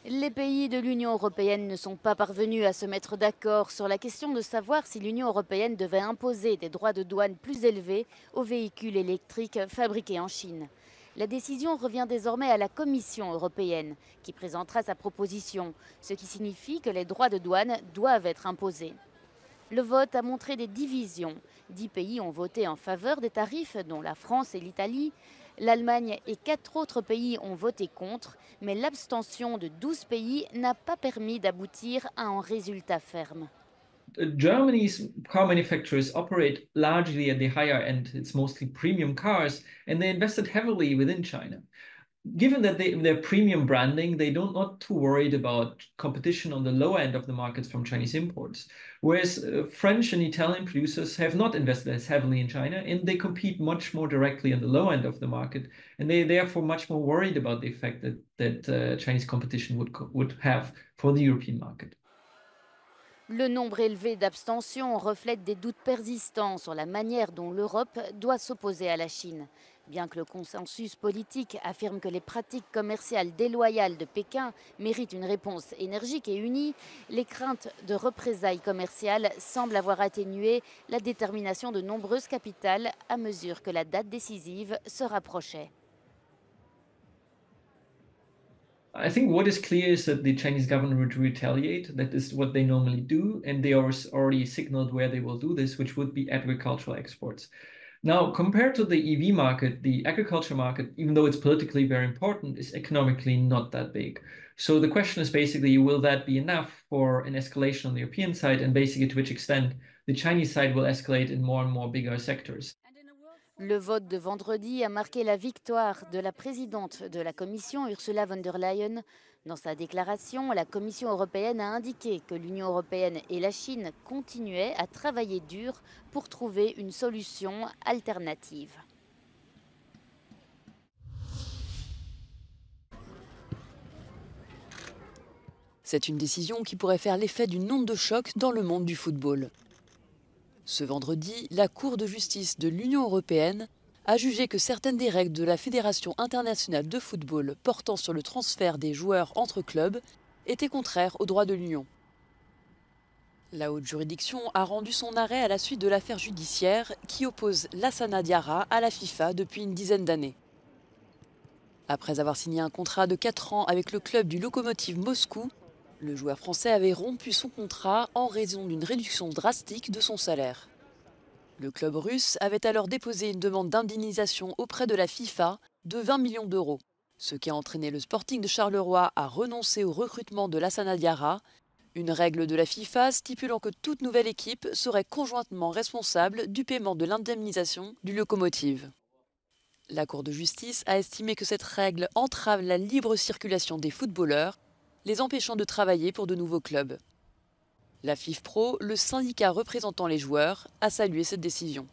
Les pays de l'Union européenne ne sont pas parvenus à se mettre d'accord sur la question de savoir si l'Union européenne devait imposer des droits de douane plus élevés aux véhicules électriques fabriqués en Chine. La décision revient désormais à la Commission européenne, qui présentera sa proposition, ce qui signifie que les droits de douane doivent être imposés. Le vote a montré des divisions. 10 pays ont voté en faveur des tarifs, dont la France et l'Italie. L'Allemagne et 4 autres pays ont voté contre, mais l'abstention de 12 pays n'a pas permis d'aboutir à un résultat ferme. Germany's car manufacturers operate largely at the higher end. It's mostly premium cars, and they invested heavily within China. Given that their premium branding, they don't not too worried about competition on the lower end of the markets from Chinese imports. Whereas French and Italian producers have not invested as heavily in China, and they compete much more directly on the low end of the market, and they therefore much more worried about the effect that Chinese competition would have for the European market. Le nombre élevé d'abstentions reflète des doutes persistants sur la manière dont l'Europe doit s'opposer à la Chine. Bien que le consensus politique affirme que les pratiques commerciales déloyales de Pékin méritent une réponse énergique et unie, les craintes de représailles commerciales semblent avoir atténué la détermination de nombreuses capitales à mesure que la date décisive se rapprochait. I think what is clear is that the Chinese government would retaliate. That is what they normally do, and they already signaled where they will do this, which would be agricultural exports. Now, compared to the EV market, the agriculture market, even though it's politically very important, is economically not that big. So the question is basically, will that be enough for an escalation on the European side, and basically to which extent the Chinese side will escalate in more and more bigger sectors? Le vote de vendredi a marqué la victoire de la présidente de la Commission, Ursula von der Leyen. Dans sa déclaration, la Commission européenne a indiqué que l'Union européenne et la Chine continuaient à travailler dur pour trouver une solution alternative. C'est une décision qui pourrait faire l'effet d'une onde de choc dans le monde du football. Ce vendredi, la Cour de justice de l'Union européenne a jugé que certaines des règles de la Fédération internationale de football portant sur le transfert des joueurs entre clubs étaient contraires aux droits de l'Union. La haute juridiction a rendu son arrêt à la suite de l'affaire judiciaire qui oppose Lassana Diarra à la FIFA depuis une dizaine d'années. Après avoir signé un contrat de 4 ans avec le club du Lokomotiv Moscou, le joueur français avait rompu son contrat en raison d'une réduction drastique de son salaire. Le club russe avait alors déposé une demande d'indemnisation auprès de la FIFA de 20 millions d'euros, ce qui a entraîné le Sporting de Charleroi à renoncer au recrutement de Lassana Diarra, une règle de la FIFA stipulant que toute nouvelle équipe serait conjointement responsable du paiement de l'indemnisation du Lokomotiv. La Cour de justice a estimé que cette règle entrave la libre circulation des footballeurs, les empêchant de travailler pour de nouveaux clubs. La FIFPro, le syndicat représentant les joueurs, a salué cette décision.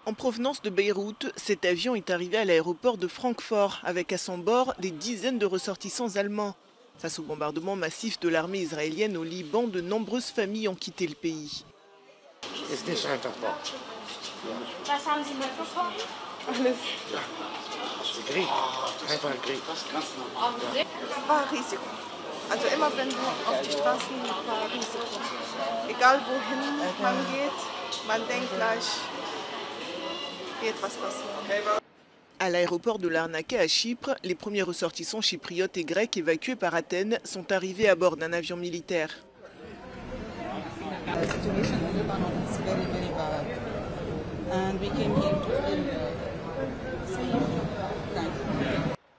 En provenance de Beyrouth, cet avion est arrivé à l'aéroport de Francfort avec à son bord des dizaines de ressortissants allemands. Face au bombardement massif de l'armée israélienne au Liban, de nombreuses familles ont quitté le pays. War Risiko. Also immer wenn du auf die Straßen war Risiko. Egal wohin man geht, man denkt gleich, wird was passieren. À l'aéroport de Larnaca à Chypre, les premiers ressortissants chypriotes et grecs évacués par Athènes sont arrivés à bord d'un avion militaire.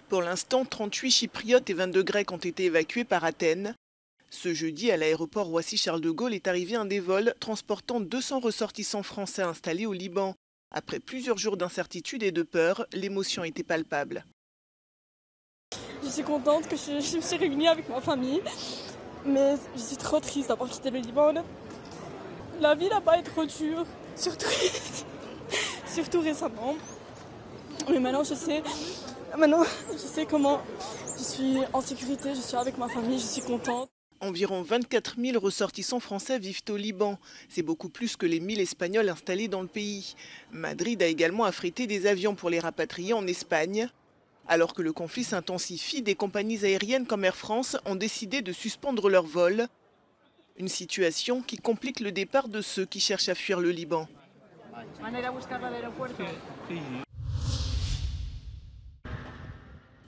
Pour l'instant, 38 Chypriotes et 22 Grecs ont été évacués par Athènes. Ce jeudi, à l'aéroport Roissy-Charles de Gaulle est arrivé un des vols transportant 200 ressortissants français installés au Liban. Après plusieurs jours d'incertitude et de peur, l'émotion était palpable. Je suis contente que je me suis réunie avec ma famille, mais je suis trop triste d'avoir quitté le Liban. La vie là-bas est trop dure, surtout récemment. Mais maintenant je sais comment je suis en sécurité, je suis avec ma famille, je suis contente. Environ 24 000 ressortissants français vivent au Liban. C'est beaucoup plus que les 1000 Espagnols installés dans le pays. Madrid a également affrété des avions pour les rapatrier en Espagne. Alors que le conflit s'intensifie, des compagnies aériennes comme Air France ont décidé de suspendre leurs vols. Une situation qui complique le départ de ceux qui cherchent à fuir le Liban.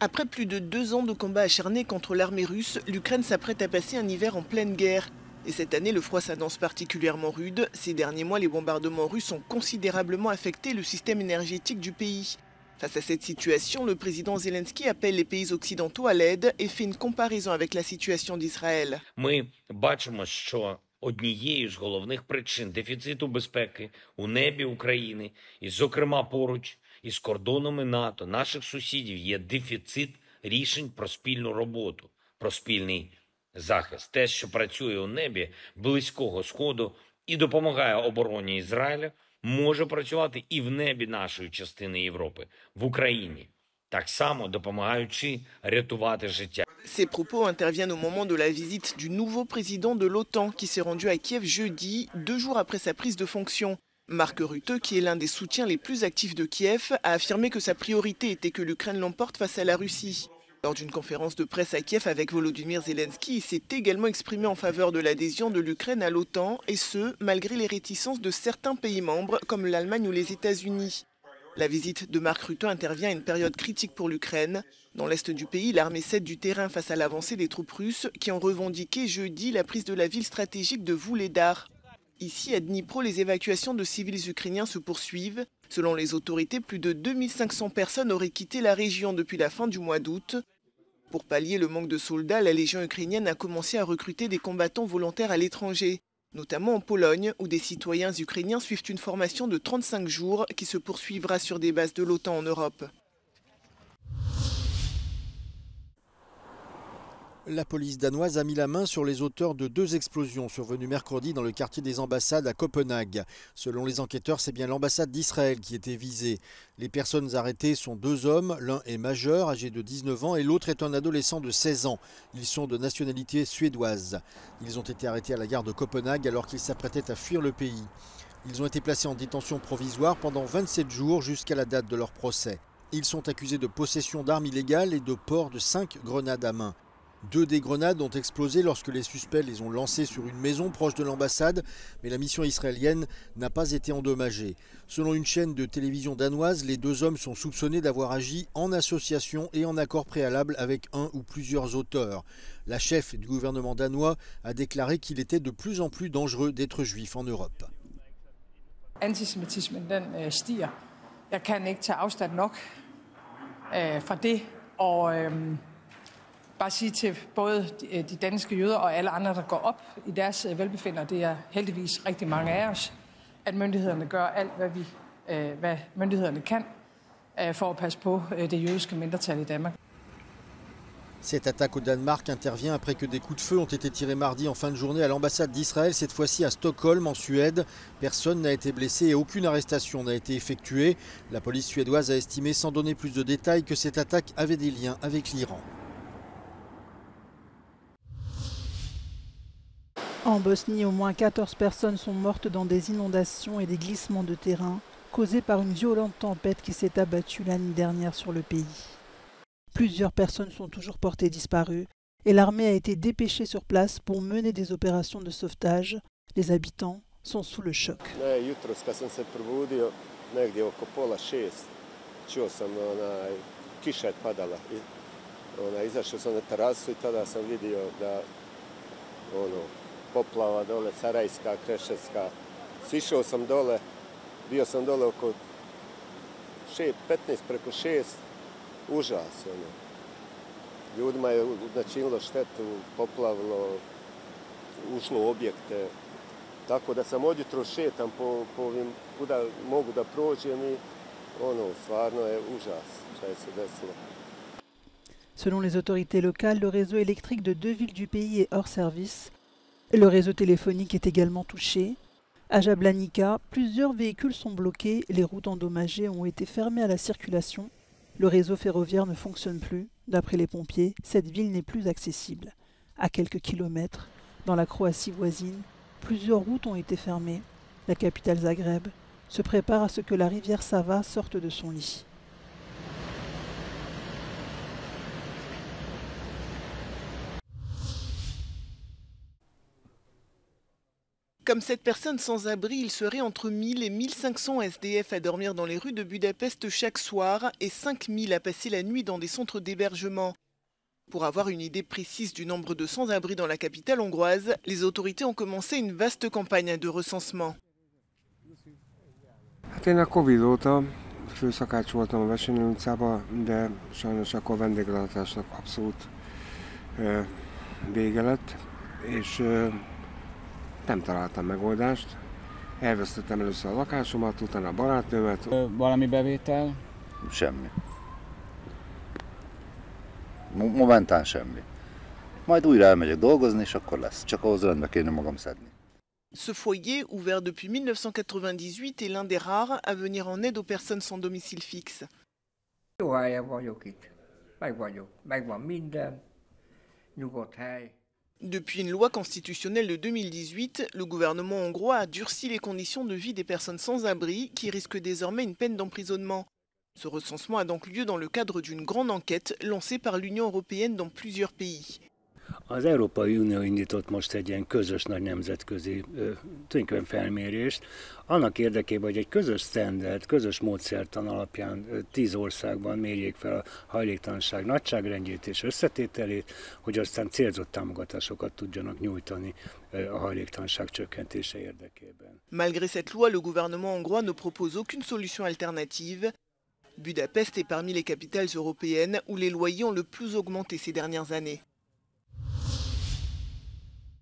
Après plus de 2 ans de combats acharnés contre l'armée russe, l'Ukraine s'apprête à passer un hiver en pleine guerre. Et cette année, le froid s'annonce particulièrement rude. Ces derniers mois, les bombardements russes ont considérablement affecté le système énergétique du pays. Face à cette situation, le président Zelensky appelle les pays occidentaux à l'aide et fait une comparaison avec la situation d'Israël. Ми бачимо, що однією з головних причин дефіциту безпеки у небі України, і, зокрема, поруч із кордонами НАТО, наших сусідів, є дефіцит рішень про спільну роботу, про спільний захист. Те, що працює у небі Близького Сходу і допомагає обороні Ізраїля, може працювати і в небі нашої частини Європи, в Україні, так само допомагаючи рятувати життя. Ces propos interviennent au moment de la visite du nouveau président de l'OTAN qui s'est rendu à Kiev jeudi, 2 jours après sa prise de fonction. Mark Rutte, qui est l'un des soutiens les plus actifs de Kiev, a affirmé que sa priorité était que l'Ukraine l'emporte face à la Russie. Lors d'une conférence de presse à Kiev avec Volodymyr Zelensky, il s'est également exprimé en faveur de l'adhésion de l'Ukraine à l'OTAN, et ce, malgré les réticences de certains pays membres comme l'Allemagne ou les États-Unis. La visite de Mark Rutte intervient à une période critique pour l'Ukraine. Dans l'est du pays, l'armée cède du terrain face à l'avancée des troupes russes qui ont revendiqué jeudi la prise de la ville stratégique de Vuhledar. Ici, à Dnipro, les évacuations de civils ukrainiens se poursuivent. Selon les autorités, plus de 2500 personnes auraient quitté la région depuis la fin du mois d'août. Pour pallier le manque de soldats, la Légion ukrainienne a commencé à recruter des combattants volontaires à l'étranger, notamment en Pologne, où des citoyens ukrainiens suivent une formation de 35 jours qui se poursuivra sur des bases de l'OTAN en Europe. La police danoise a mis la main sur les auteurs de 2 explosions survenues mercredi dans le quartier des ambassades à Copenhague. Selon les enquêteurs, c'est bien l'ambassade d'Israël qui était visée. Les personnes arrêtées sont 2 hommes, l'un est majeur, âgé de 19 ans, et l'autre est un adolescent de 16 ans. Ils sont de nationalité suédoise. Ils ont été arrêtés à la gare de Copenhague alors qu'ils s'apprêtaient à fuir le pays. Ils ont été placés en détention provisoire pendant 27 jours jusqu'à la date de leur procès. Ils sont accusés de possession d'armes illégales et de port de 5 grenades à main. 2 des grenades ont explosé lorsque les suspects les ont lancées sur une maison proche de l'ambassade, mais la mission israélienne n'a pas été endommagée. Selon une chaîne de télévision danoise, les 2 hommes sont soupçonnés d'avoir agi en association et en accord préalable avec un ou plusieurs auteurs. La chef du gouvernement danois a déclaré qu'il était de plus en plus dangereux d'être juif en Europe. Antisemitismen den stiger. Jeg kan ikke tage afstand nok fra det, og bare sige til både de danske jøder og alle andre, der går op i deres velbefindende, det er heldigvis rigtig mange af os, at myndighederne gør alt, hvad myndighederne kan for at passe på det jødiske mindretal i Danmark. Cette attaque au Danemark intervient après que des coups de feu ont été tirés mardi en fin de journée à l'ambassade d'Israël, cette fois-ci à Stockholm, en Suède. Personne n'a été blessé et aucune arrestation n'a été effectuée. La police suédoise a estimé, sans donner plus de détails, que cette attaque avait des liens avec l'Iran. En Bosnie, au moins 14 personnes sont mortes dans des inondations et des glissements de terrain causés par une violente tempête qui s'est abattue l'année dernière sur le pays. Plusieurs personnes sont toujours portées disparues et l'armée a été dépêchée sur place pour mener des opérations de sauvetage. Les habitants sont sous le choc. Poplava dole, Sarajska, Kreševska. Sišao sam dole, bio sam dole oko 15 preko 6, užas. Ljudima je načinilo štetu, poplavilo, ušlo u objekte. Tako da sam od jutro šetam po ovim kuda mogu da prođem i stvarno je užas šta je se desilo. Selon les autorités locales, le réseau électrique de 2 villes du pays est hors service. Le réseau téléphonique est également touché. À Jablanica, plusieurs véhicules sont bloqués, les routes endommagées ont été fermées à la circulation. Le réseau ferroviaire ne fonctionne plus. D'après les pompiers, cette ville n'est plus accessible. À quelques kilomètres, dans la Croatie voisine, plusieurs routes ont été fermées. La capitale Zagreb se prépare à ce que la rivière Sava sorte de son lit. Comme cette personne sans abri, il serait entre 1000 et 1500 SDF à dormir dans les rues de Budapest chaque soir et 5000 à passer la nuit dans des centres d'hébergement. Pour avoir une idée précise du nombre de sans-abri dans la capitale hongroise, les autorités ont commencé une vaste campagne de recensement. Hát én a Covid óta főszakács voltam a Veselő utcában, de sajnos akkor vendéglátásnak abszolút vége lett, és nem találtam megoldást. Elvesztettem először a lakásomat, utána a barátnőmet. Valami bevétel? Semmi. Momentán semmi. Majd újra elmegyek dolgozni, és akkor lesz. Csak ahhoz rendbe kéne magam szedni. Ce foyer, ouvert depuis 1998, est l'un des rares à venir en aide aux personnes sans domicile fixe. Jó helyen vagyok itt. Meg vagyok. Megvan minden. Nyugodt hely. Depuis une loi constitutionnelle de 2018, le gouvernement hongrois a durci les conditions de vie des personnes sans abri qui risquent désormais une peine d'emprisonnement. Ce recensement a donc lieu dans le cadre d'une grande enquête lancée par l'Union européenne dans plusieurs pays. Az Európai Unió indított most egy ilyen közös nagy nemzetközi tulajdonképpen felmérést, annak érdekében, hogy egy közös standard, közös módszertan alapján 10 országban mérjék fel a hajléktalanság nagyságrendjét és összetételét, hogy aztán célzott támogatásokat tudjanak nyújtani a hajléktalanság csökkentése érdekében. Malgré cette loi, le gouvernement hongrois ne propose aucune solution alternative. Budapest est parmi les capitales européennes où les loyers ont le plus augmenté ces dernières années.